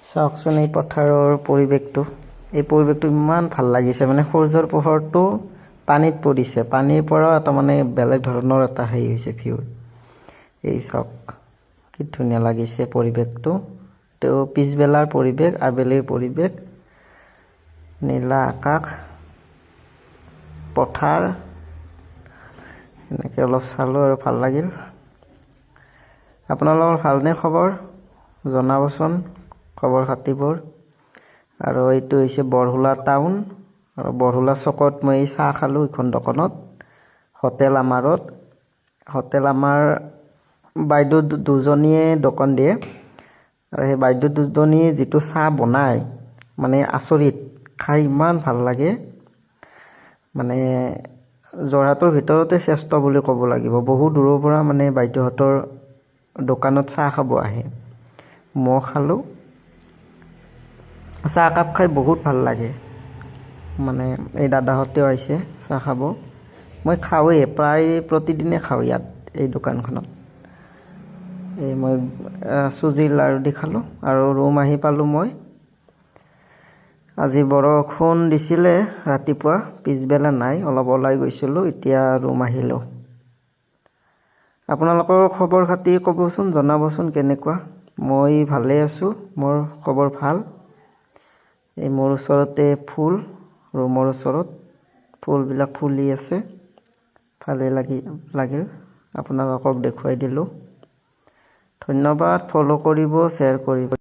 চাওকচোন এই পথাৰৰ পৰিৱেশটো ইমান ভাল লাগিছে মানে সূৰ্যৰ পোহৰটো পানীত পৰিছে পানীৰ পৰা এটা মানে বেলেগ ধৰণৰ এটা হেৰি হৈছে ভিউ এই চাওক কি ধুনীয়া লাগিছে পৰিৱেশটো তো পিছবেলাৰ পৰিৱেশ আবেলিৰ পৰিৱেশ নীলা আকাশ পথাৰ এনেকৈ অলপ চালোঁ আৰু ভাল লাগিল আপোনালোকৰ ভালনে খবৰ জনাবচোন খবৰ খাতিবোৰ আৰু এইটো হৈছে বৰহুলা টাউন আৰু বৰহুলা চকত মই চাহ খালোঁ এখন দোকানত হোটেল আমাৰ বাইদেউ দুজনীয়ে দোকান দিয়ে আৰু সেই বাইদেউ দুজনীয়ে যিটো চাহ বনায় মানে আচৰিত খাই ইমান ভাল লাগে মানে যোৰহাটৰ ভিতৰতে শ্ৰেষ্ঠ বুলি ক'ব লাগিব বহু দূৰৰ পৰা মানে বাইদেউহঁতৰ দোকানত চাহ খাব আহে মই খালোঁ চাহ কাপ খাই বহুত ভাল লাগে মানে এই দাদাহঁতেও আহিছে চাহ খাব মই খাওঁৱেই প্ৰায় প্ৰতিদিনে খাওঁ ইয়াত এই দোকানখনত এই মই চুজিৰ লাড়ু দি খালোঁ আৰু ৰুম আহি পালোঁ মই আজি বৰষুণ দিছিলে ৰাতিপুৱা পিছবেলা নাই অলপ ওলাই গৈছিলোঁ এতিয়া ৰুম আহিলোঁ আপোনালোকৰ খবৰ খাতি ক'বচোন জনাবচোন কেনেকুৱা মই ভালে আছোঁ মোৰ খবৰ ভাল এই মোৰ ওচৰতে ফুল ৰুমৰ ওচৰত ফুলবিলাক ফুলি আছে ভালে লাগিল আপোনালোকক দেখুৱাই দিলোঁ ধন্যবাদ ফ'ল' কৰিব শ্বেয়াৰ কৰিব